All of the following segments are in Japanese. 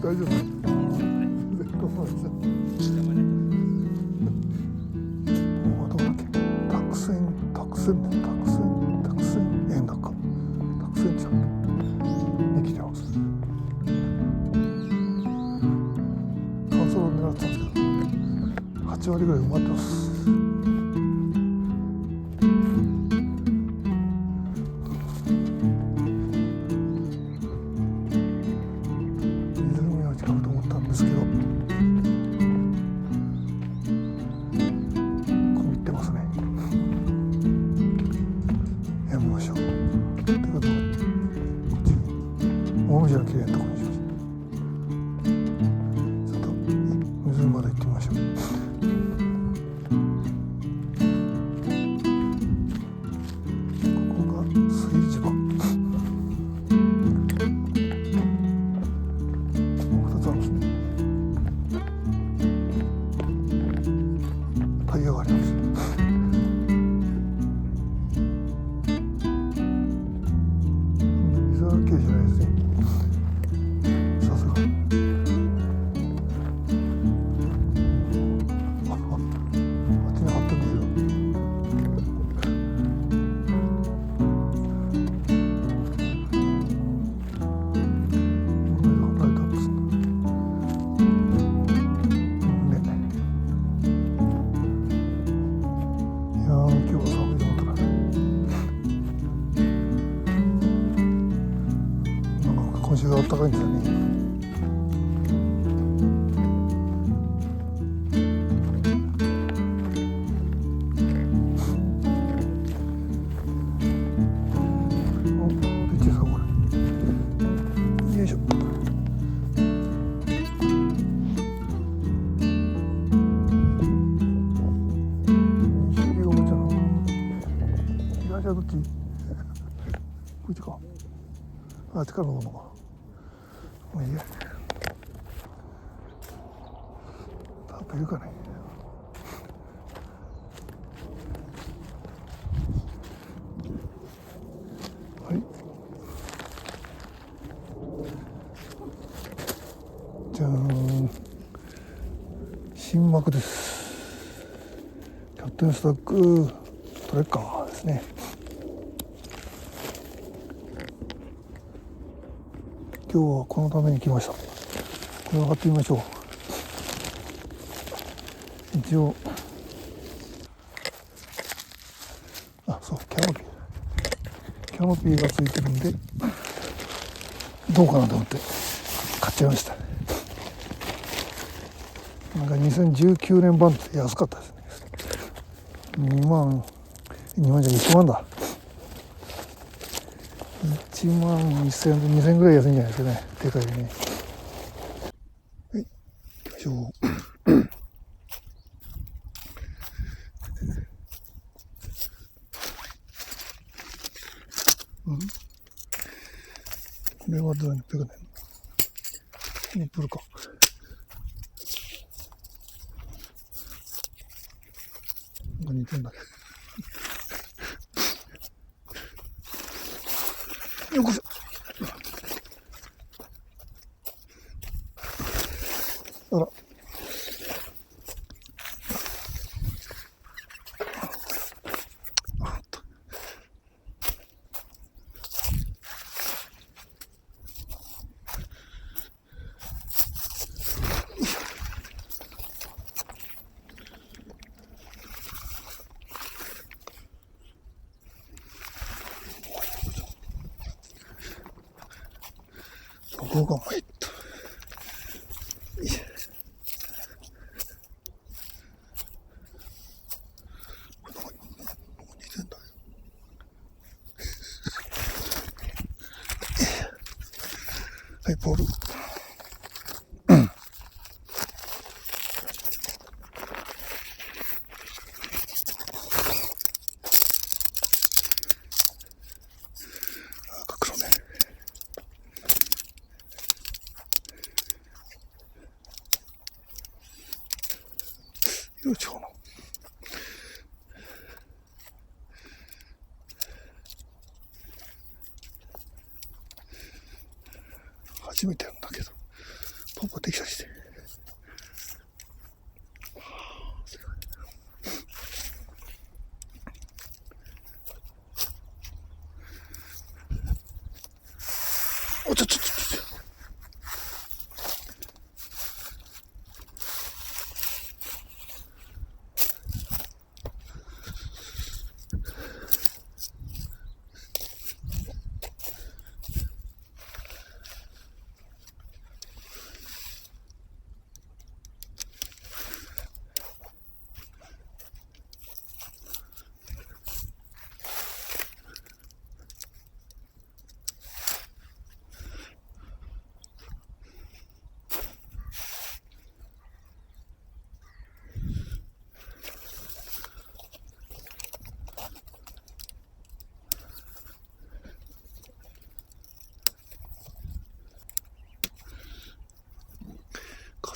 大丈夫。全然構わず。どこだっけ。たくさん円高。たくさんちゃんに来てます。乾燥を狙ってたんですけど、8割ぐらい埋まってます。湖の近くと思ったんですけど、込み入ってますね。やめましょう。ということで、こっちもみじの綺麗なところにしました。ちょっと湖まで行ってみましょう。ここが水市場。もう2つあるんですね。タイヤがあります。水はきれいじゃないですね。さすが。あっちに貼ってるんですよ。ライトアップするんだ。いやー、今日は寒いと思ったからなんか今週は暖かいんですよね。お、ピッチですかこれ。よいしょ。西入りがおもちゃの東はどっち？こっちか。あっちから乗るのか。もういいや。タープいるかね。はい。じゃーん。新幕です。キャプテンスタックトレッカーですね。今日はこのために来ました。これを貼ってみましょう。一応、そう、キャノピーがついてるんで、どうかなと思って買っちゃいました。なんか2019年版って安かったですね。2万じゃ1万だ。1万1000円、2000円ぐらい安いんじゃないですかね。でかいね。はい、行きましょう。これはどうにペグねん。ニップルか。なんか似てんだけど。よこしょ。あら。どこが参った。はい、ポール。赤黒ね。よいしょ。初めてやるんだけど、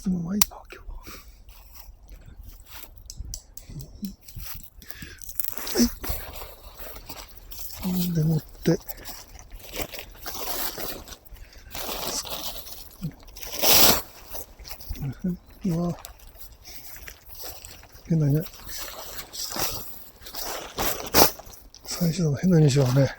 風もないな今日は。はい。でもってうわ変なね、最初の変なにしようね。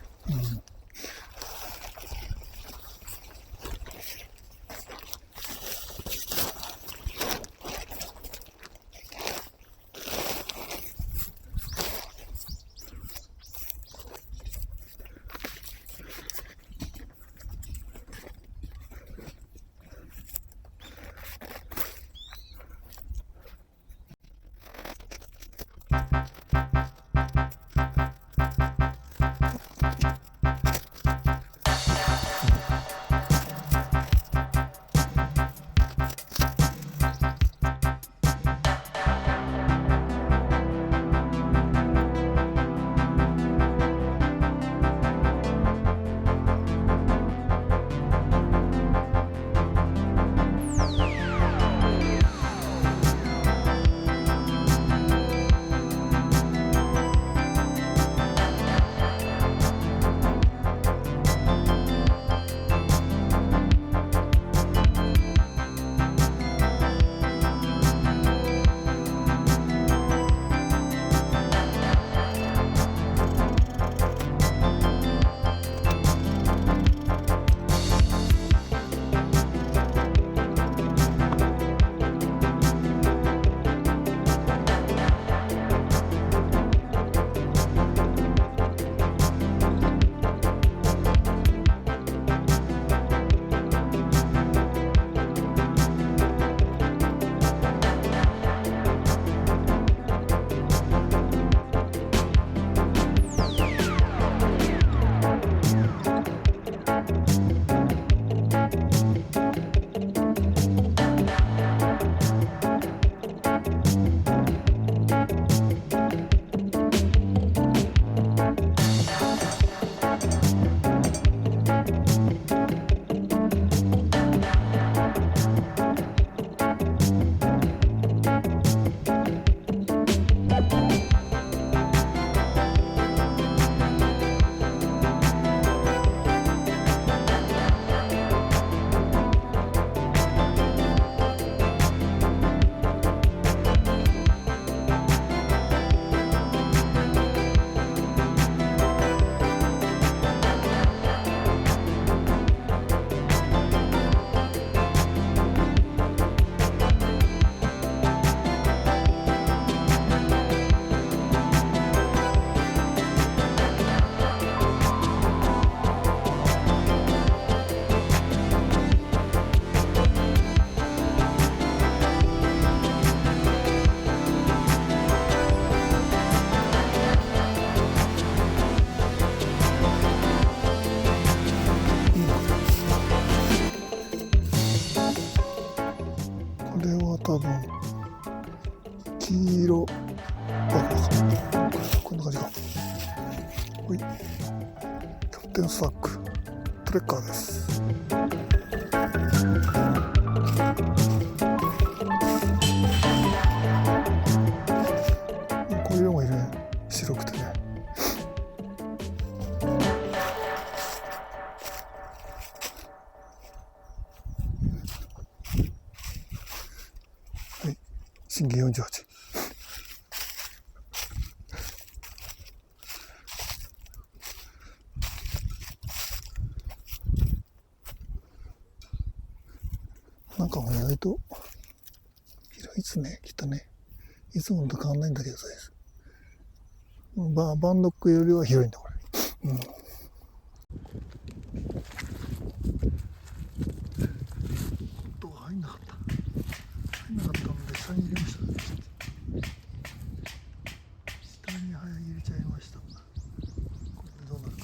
多分黄色、こんな感じか。ほい、キャプテンスタックトレッカーです。こういう色もいるね、白くてね。はい、審議48。中も意外と広いですね、きっとね。いつもと変わんないんだけどさ、バンドックよりは広いんだ、これ。うん。音が入んなかった。入んなかったので、下に入れました。下に入れちゃいました。これでどうなるか。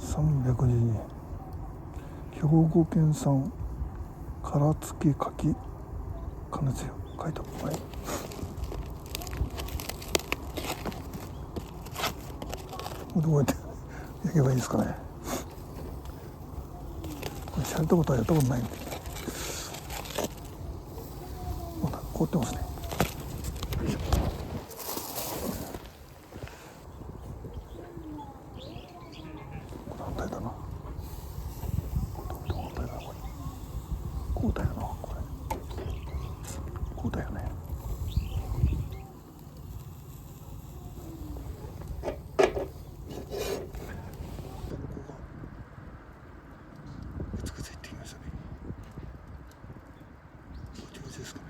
312円。兵庫県産殻付き柿加熱用書いてある。はい。これどうやって焼けばいいですかね。これやったことはやったことないんで。凍ってますね。これ反対だな。反対だな、これ。こうだよな、これ。こうだよね。グツグツいってきましたね。こっちこっちですかね。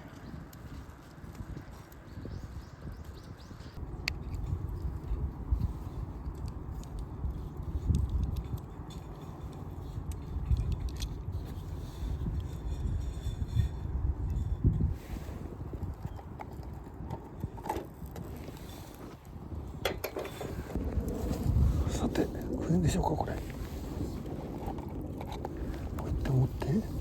さて、これでしょうか、これ。こうやって持って。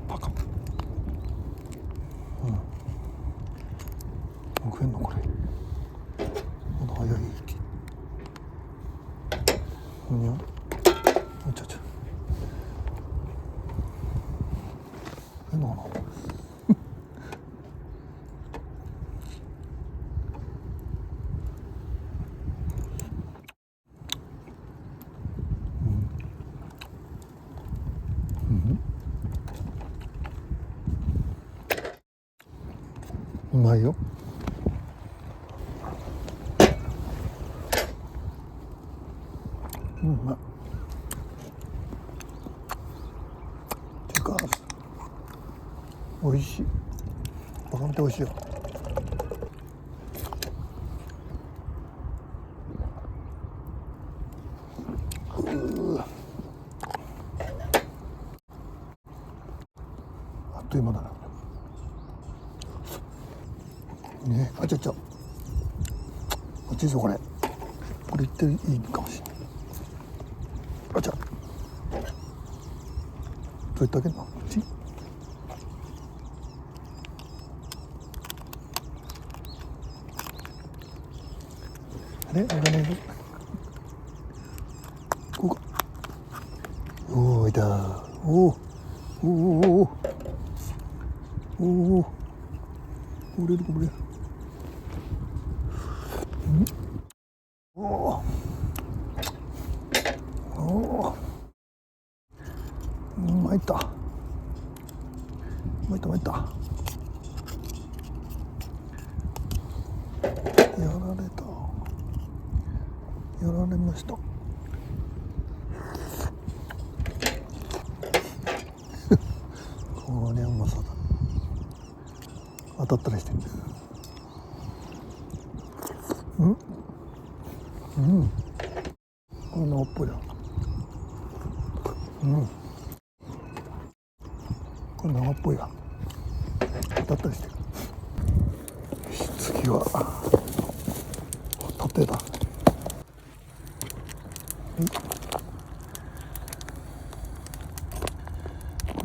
パんのこれ。まだ早い。にゃちゃちゃいいのかなうまいよ。うまい。てかおいしい。バカみておいしいよ。あっという間だな。ね、あちゃちゃ。こっちですよこれ。これ言っていいかもしれない。あちゃ。どうやって開けんの？こっち？あれ？開かないぞ。こうか。おお、いた。おお。おおおお。おお。これるこれ。おお。おお。参った。参った。やられた。やられました。これはうまそうだ。当たったりしてる。これ生っぽいな。これ生っぽいわ。当たったりしてる。次は縦だ。こ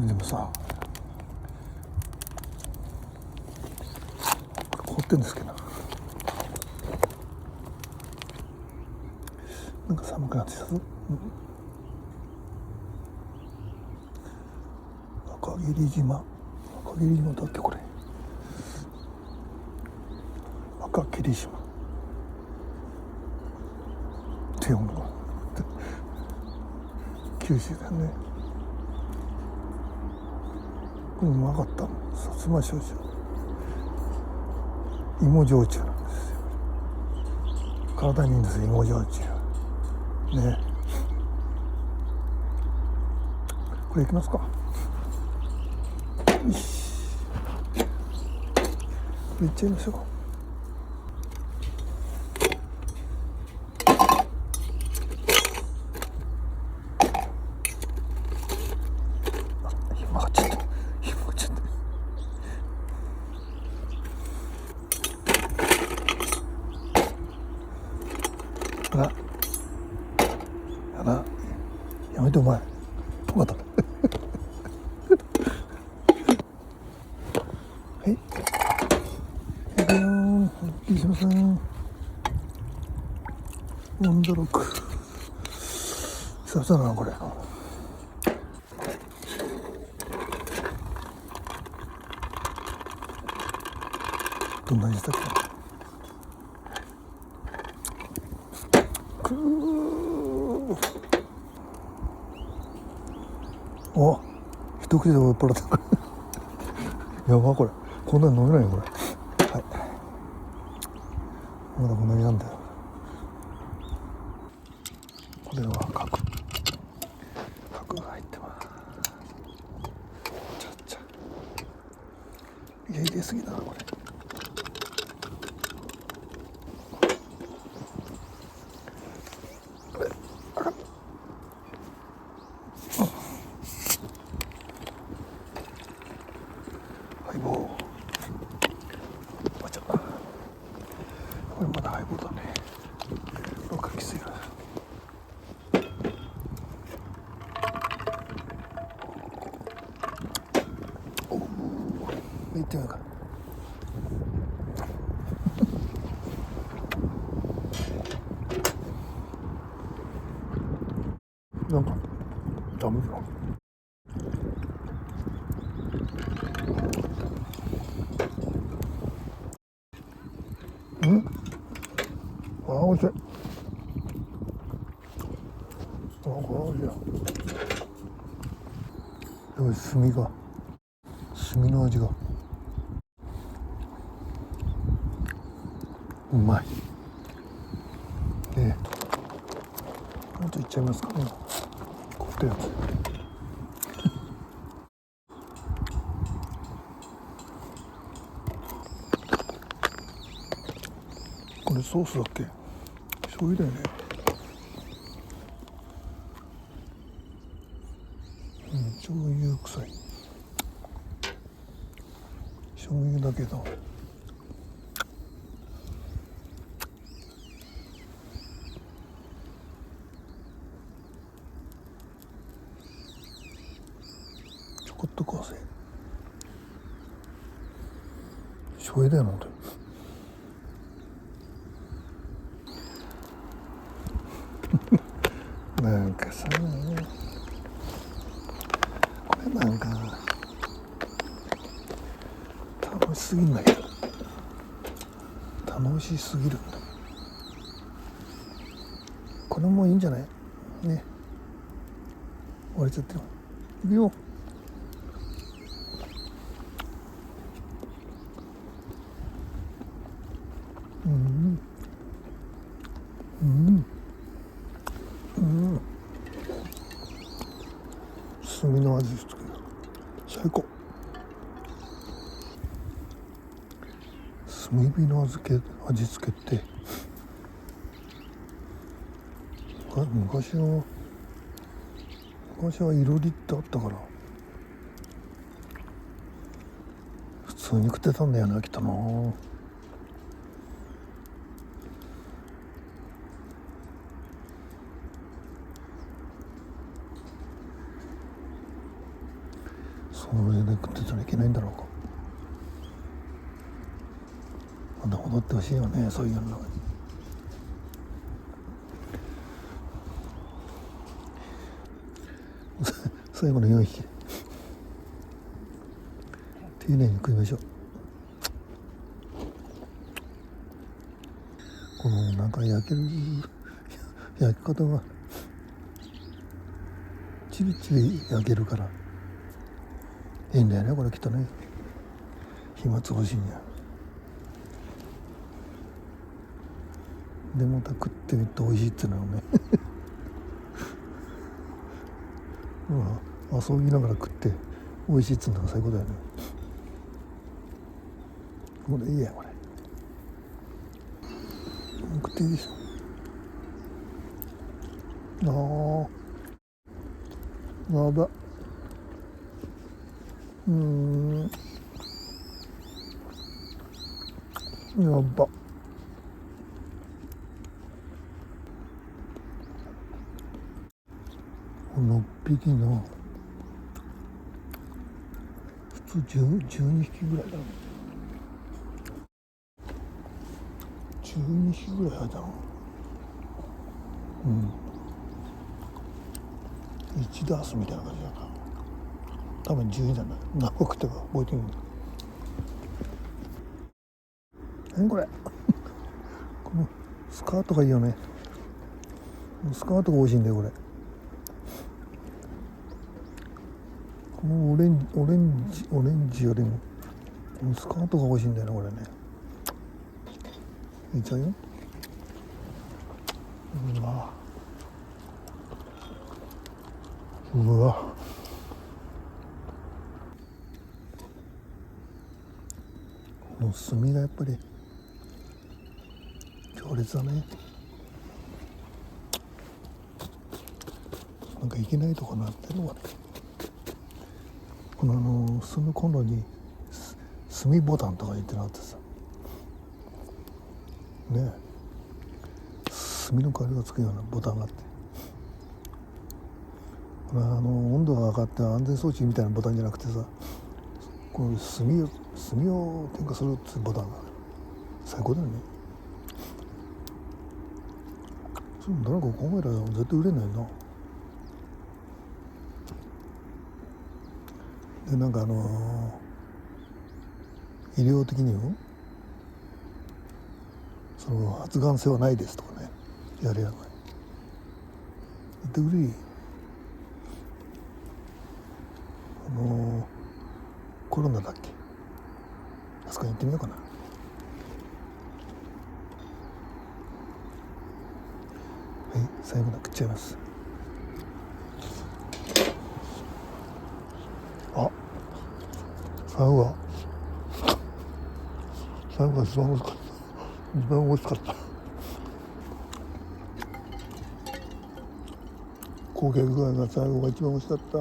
れでもさ、これ凍ってんですけど、なんか寒くなってきたぞ。赤霧島だっけこれ。赤霧島って読むの。九州だよね。これうまかった。薩摩焼酎、芋焼酎なんですよ。体にいいんですよ、芋焼酎ね。これいきますか。よし、これいっちゃいましょう。やめてお前。とまった。はい。いくよー。霧島さん。温度6。久々だなこれ。どんなにしたっけ。お、一口で酔っ払ったやばこれ、こんなに飲めないよこれ。はい、まだこんなになんだよ。これは角が入ってます。ちゃっちゃ、いや入れすぎだなこれ。ハイボール、これまだハイボールだね。どっかきついな。おお、いってみようか。なんかダメだな。あ、おいしい。あ、これおいしいな。やばい、炭の味がうまい。あといっちゃいますかね。凝ったやつ。これソースだっけ？醤油だよね。醤油臭い。醤油だけど。ちょこっと食わせ。醤油だよな、ほんとに。なんかさ、これなんか楽しすぎんだけど、楽しすぎるんだ。これもいいんじゃないね。割れちゃってる。いくよ。炭の味付け最高。炭火の味付けって昔はいろりってあったから普通に食ってたんだよな、きっとな。それで食ってたらいけないんだろうか。まだ戻ってほしいよね、そういうの。最後の4匹丁寧に食いましょう。このなんか焼き方がチリチリ焼けるからいいんだよね、これきっとね。暇つぶしには。でまた食ってみて美味しいっていうのはね遊びながら食って美味しいっつうのが最高だよね。これいいや、これ食っていいでしょ。やば。やば。6匹の普通12匹ぐらいだな。12匹ぐらいだな。1ダースみたいな感じだな。多分12だな。何個食ったか覚えてるんだ。何これこのスカートがいいよね。スカートが美味しいんだよ、これ。このオレンジよりもこのスカートが美味しいんだよね、これね。いっちゃうよ。うわ、この炭がやっぱり強烈だね。なんかいけないとこなってるのかね。この炭コンロに炭ボタンとか言ってなってさね、炭の香りがつくようなボタンがあって、これ温度が上がって安全装置みたいなボタンじゃなくてさ、この炭を点火するっていうボタンがある。最高だよね。そう誰か考えたら絶対売れないな。でなんか医療的にもその発がん性はないですとかね、やれやない言ってくれ。コロナだっけ、あそこに行ってみようかな。はい、最後まで食っちゃいます。あ、最後が一番美味しかった。一番美味しかった。焦げ具合が最後が一番美味しかった。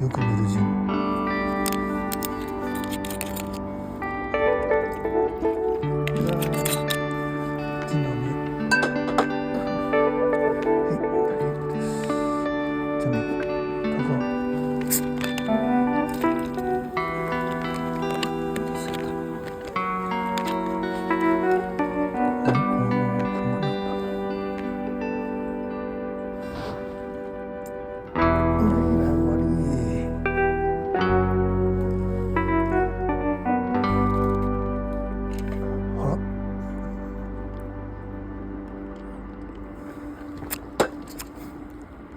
よく見る人。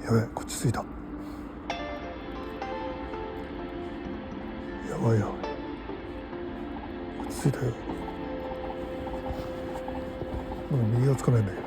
やばい、こっち着いた。やばいよ、こっち着いたよ。もう右がつかないんだけど。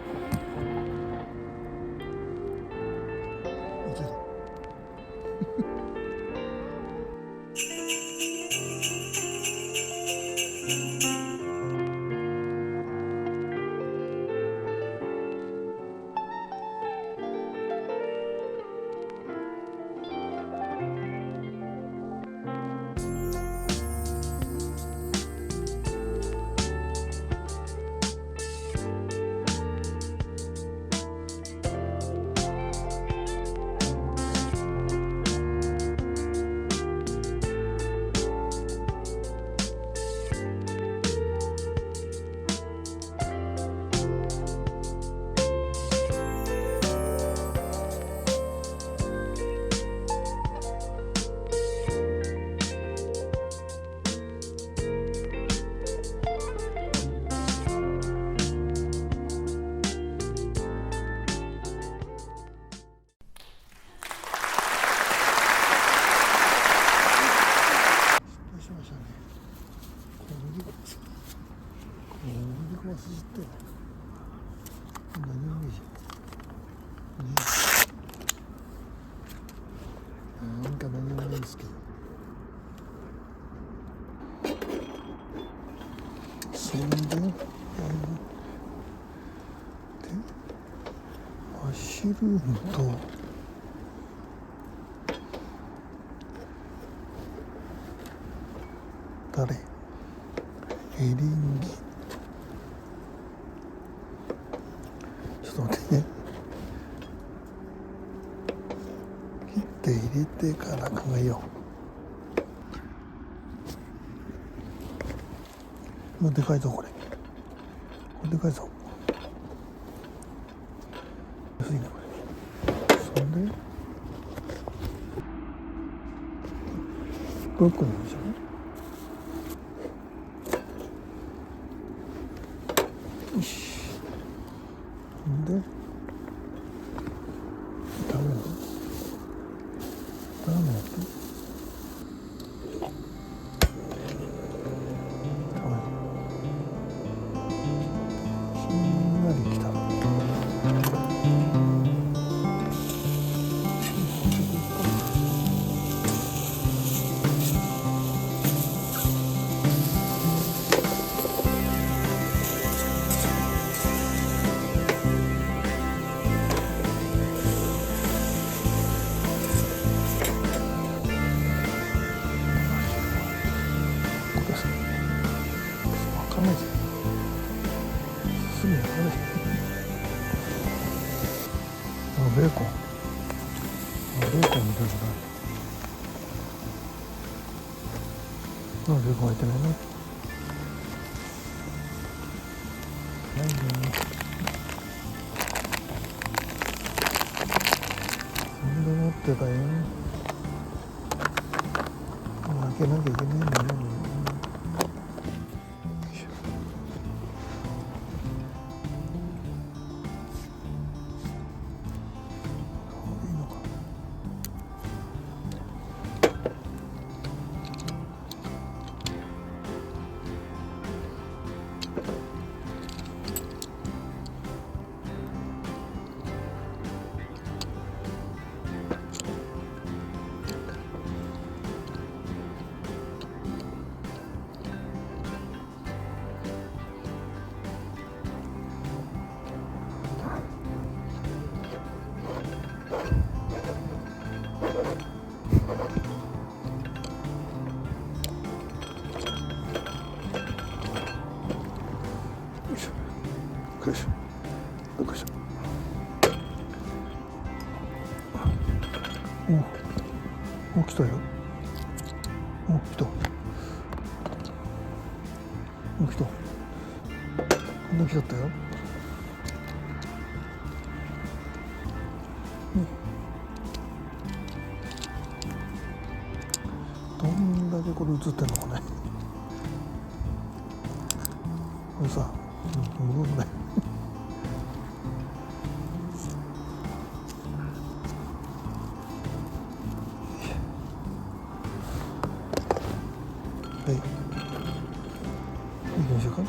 すすって何もいいじゃん、なんか何もないですけど、そんでマッシュルームとタレ、エリンギ、ちょっと待ってね。入れてから考えよう。もうでかいぞこれ。これでかいぞ。安いねこれ。そんでブロッコリーでしょ。よし。んで食べるの？ラーメンやって食べる。しんなりきた。わかんないじゃん。すぐわかんない。ベーコン。ベーコンみたいなことある。ベーコン入ってないね。ないね。そんで持ってたよ。開けなきゃいけないんだね。よいしょ。よいしょ。お、来たよ。来た。来た。こんな来ちゃったよ。どんだけこれ映ってんのかね。これさ、戻んない。はい。行きましょうか。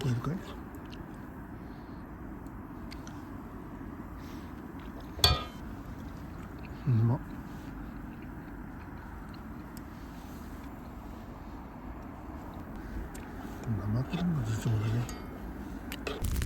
超えるかい。うまっ。生クリームの実もだね。